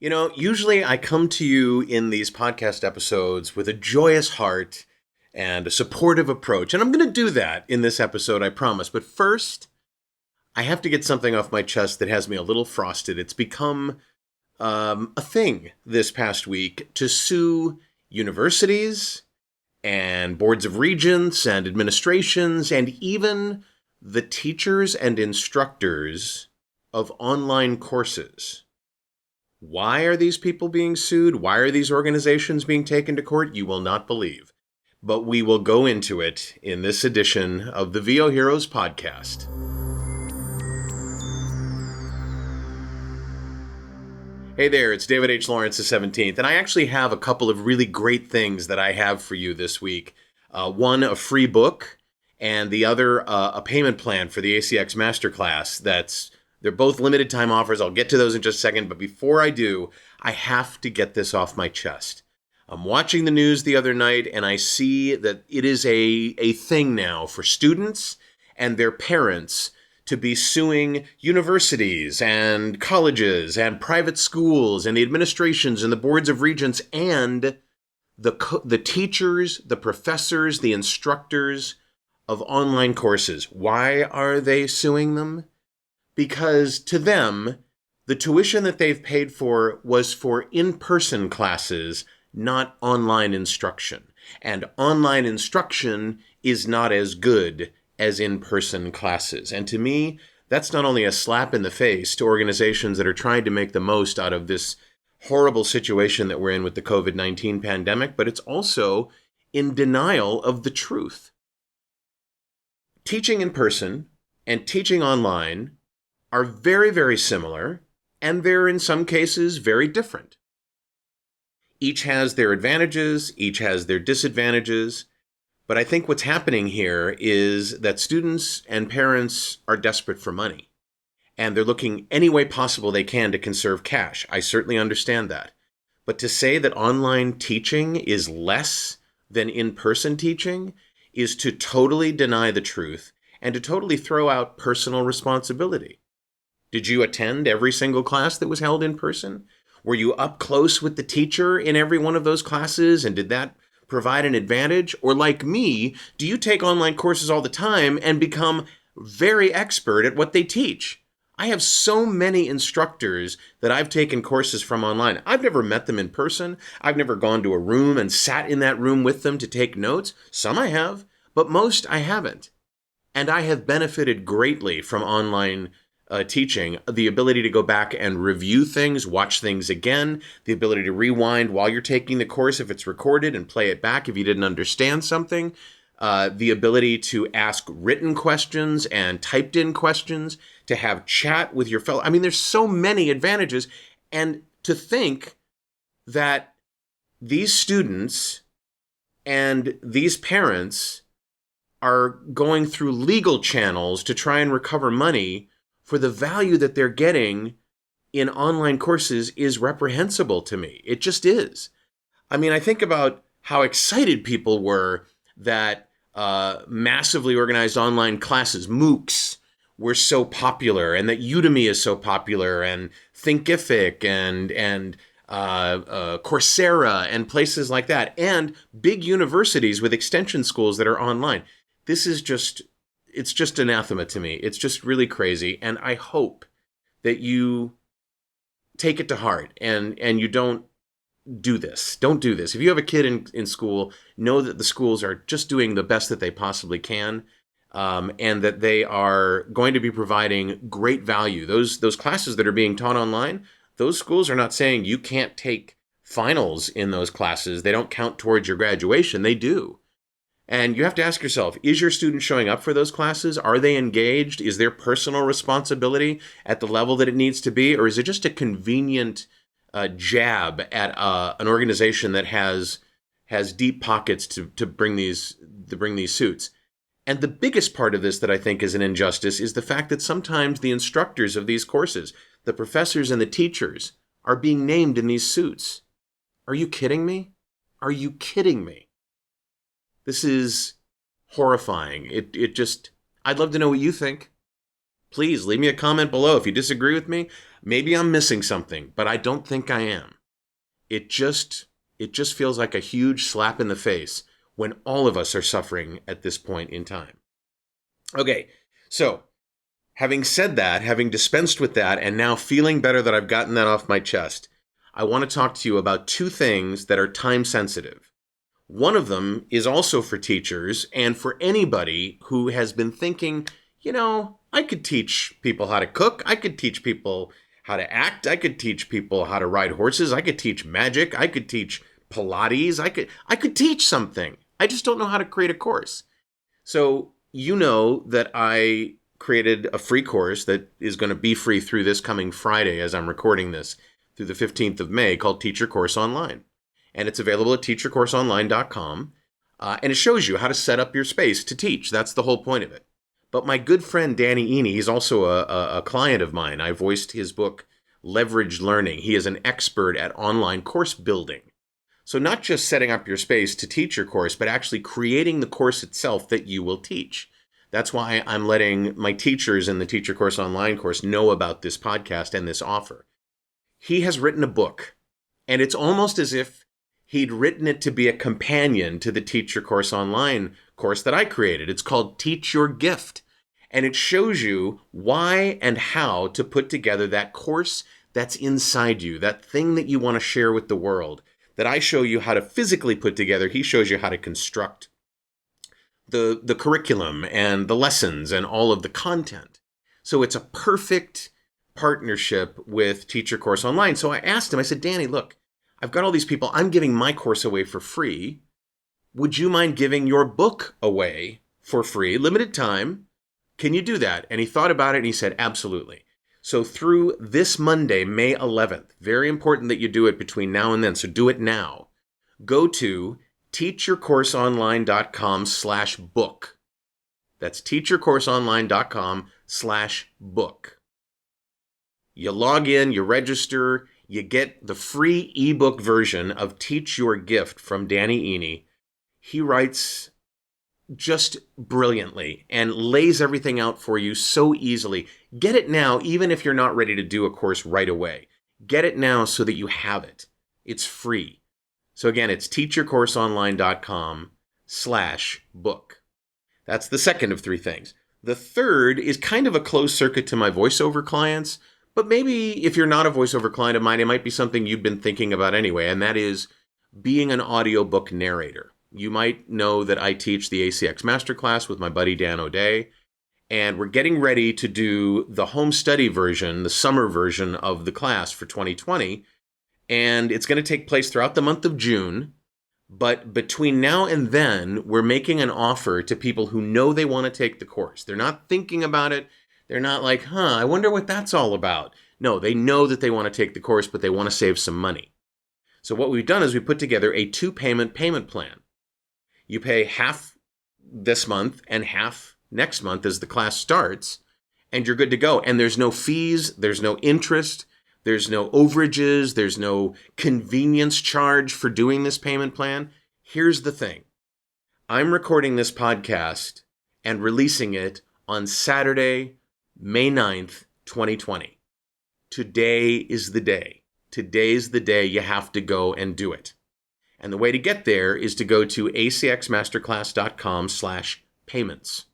Usually I come to you in these podcast episodes with a joyous heart and a supportive approach. And I'm going to do that in this episode, I promise. But first, I have to get something off my chest that has me a little frosted. It's become a thing this past week to sue universities and boards of regents and administrations and even the teachers and instructors of online courses. Why are these people being sued? Why are these organizations being taken to court? You will not believe. But we will go into it in this edition of the VO Heroes podcast. Hey there, it's David H. Lawrence the 17th, and I actually have a couple of really great things that I have for you this week. One, a free book, and the other, a payment plan for the ACX Masterclass. They're both limited time offers. I'll get to those in just a second, but before I do, I have to get this off my chest. I'm watching the news the other night, and I see that it is a thing now for students and their parents to be suing universities and colleges and private schools and the administrations and the boards of regents and the teachers, the professors, the instructors of online courses. Why are they suing them? Because to them, the tuition that they've paid for was for in-person classes, not online instruction. And online instruction is not as good as in-person classes. And to me, that's not only a slap in the face to organizations that are trying to make the most out of this horrible situation that we're in with the COVID-19 pandemic, but it's also in denial of the truth. Teaching in person and teaching online are very, very similar, and they're in some cases very different. Each has their advantages, each has their disadvantages, but I think what's happening here is that students and parents are desperate for money, and they're looking any way possible they can to conserve cash. I certainly understand that. But to say that online teaching is less than in-person teaching is to totally deny the truth and to totally throw out personal responsibility. Did you attend every single class that was held in person? Were you up close with the teacher in every one of those classes, and did that provide an advantage? Or like me, do you take online courses all the time and become very expert at what they teach? I have so many instructors that I've taken courses from online. I've never met them in person. I've never gone to a room and sat in that room with them to take notes. Some I have, but most I haven't. And I have benefited greatly from online teaching, the ability to go back and review things, watch things again, the ability to rewind while you're taking the course if it's recorded and play it back if you didn't understand something, the ability to ask written questions and typed in questions, to have chat with your fellow. I mean, there's so many advantages. And to think that these students and these parents are going through legal channels to try and recover money for the value that they're getting in online courses is reprehensible to me. It just is. I mean, I think about how excited people were that massively organized online classes, MOOCs, were so popular, and that Udemy is so popular, and Thinkific and Coursera and places like that, and big universities with extension schools that are online. This is it's just anathema to me. It's just really crazy. And I hope that you take it to heart and you don't do this. Don't do this. If you have a kid in school, know that the schools are just doing the best that they possibly can, and that they are going to be providing great value. Those classes that are being taught online, those schools are not saying you can't take finals in those classes. They don't count towards your graduation. They do. And you have to ask yourself, is your student showing up for those classes? Are they engaged? Is their personal responsibility at the level that it needs to be? Or is it just a convenient jab at an organization that has deep pockets to bring these suits? And the biggest part of this that I think is an injustice is the fact that sometimes the instructors of these courses, the professors and the teachers, are being named in these suits. Are you kidding me? Are you kidding me? This is horrifying. I'd love to know what you think. Please leave me a comment below if you disagree with me. Maybe I'm missing something, but I don't think I am. It just feels like a huge slap in the face when all of us are suffering at this point in time. Okay, so having said that, having dispensed with that, and now feeling better that I've gotten that off my chest, I want to talk to you about two things that are time sensitive. One of them is also for teachers and for anybody who has been thinking, I could teach people how to cook. I could teach people how to act. I could teach people how to ride horses. I could teach magic. I could teach Pilates. I could teach something. I just don't know how to create a course. So you know that I created a free course that is going to be free through this coming Friday as I'm recording this, through the 15th of May, called Teach Your Course Online. And it's available at teachyourcourseonline.com. And it shows you how to set up your space to teach. That's the whole point of it. But my good friend Danny Iny, he's also a client of mine. I voiced his book, Leveraged Learning. He is an expert at online course building. So not just setting up your space to teach your course, but actually creating the course itself that you will teach. That's why I'm letting my teachers in the Teach Your Course Online course know about this podcast and this offer. He has written a book, and it's almost as if he'd written it to be a companion to the Teach Your Course Online course that I created. It's called Teach Your Gift, and it shows you why and how to put together that course that's inside you, that thing that you want to share with the world, that I show you how to physically put together. He shows you how to construct the curriculum and the lessons and all of the content. So it's a perfect partnership with Teach Your Course Online. So I asked him, I said, Danny, look, I've got all these people. I'm giving my course away for free. Would you mind giving your book away for free, limited time? Can you do that? And he thought about it and he said, absolutely. So through this Monday, May 11th, very important that you do it between now and then. So do it now. Go to teachyourcourseonline.com/book. That's teachyourcourseonline.com/book. You log in, you register, you get the free ebook version of Teach Your Gift from Danny Iny. He writes just brilliantly and lays everything out for you so easily. Get it now, even if you're not ready to do a course right away. Get it now so that you have it. It's free. So again, it's teachyourcourseonline.com/book. That's the second of three things. The third is kind of a closed circuit to my voiceover clients, but maybe if you're not a voiceover client of mine, it might be something you've been thinking about anyway, and that is being an audiobook narrator. You might know that I teach the ACX Masterclass with my buddy Dan O'Day, and we're getting ready to do the home study version, the summer version of the class for 2020, and it's going to take place throughout the month of June. But between now and then, we're making an offer to people who know they want to take the course. They're not thinking about it. They're not like, I wonder what that's all about. No, they know that they want to take the course, but they want to save some money. So what we've done is we put together a 2-payment payment plan. You pay half this month and half next month as the class starts, and you're good to go. And there's no fees, there's no interest, there's no overages, there's no convenience charge for doing this payment plan. Here's the thing. I'm recording this podcast and releasing it on Saturday, May 9th, 2020. Today is the day. Today's the day you have to go and do it. And the way to get there is to go to acxmasterclass.com/payments.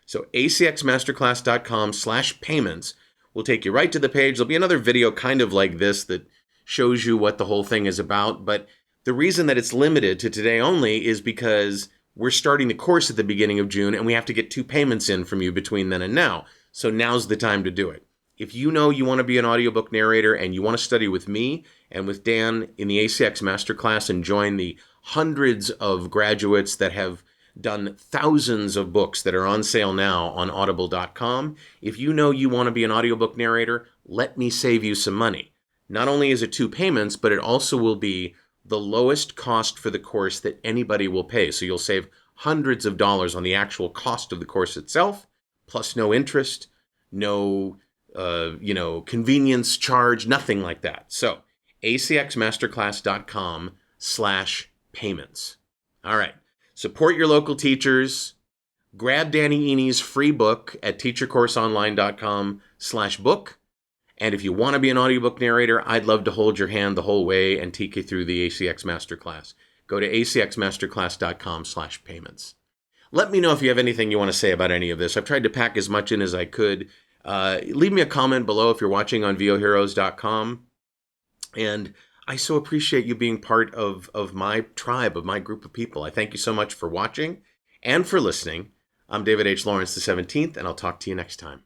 So acxmasterclass.com/payments will take you right to the page. There'll be another video kind of like this that shows you what the whole thing is about. But the reason that it's limited to today only is because we're starting the course at the beginning of June and we have to get 2 payments in from you between then and now. So now's the time to do it. If you know you want to be an audiobook narrator and you want to study with me and with Dan in the ACX Masterclass and join the hundreds of graduates that have done thousands of books that are on sale now on audible.com, if you know you want to be an audiobook narrator, let me save you some money. Not only is it 2 payments, but it also will be the lowest cost for the course that anybody will pay. So you'll save hundreds of dollars on the actual cost of the course itself, plus no interest, no convenience charge, nothing like that. So acxmasterclass.com/payments. All right. Support your local teachers. Grab Danny Iny's free book at teachercourseonline.com/book. And if you want to be an audiobook narrator, I'd love to hold your hand the whole way and take you through the ACX Masterclass. Go to acxmasterclass.com/payments. Let me know if you have anything you want to say about any of this. I've tried to pack as much in as I could. Leave me a comment below if you're watching on voheroes.com. And I so appreciate you being part of my tribe, of my group of people. I thank you so much for watching and for listening. I'm David H. Lawrence the 17th, and I'll talk to you next time.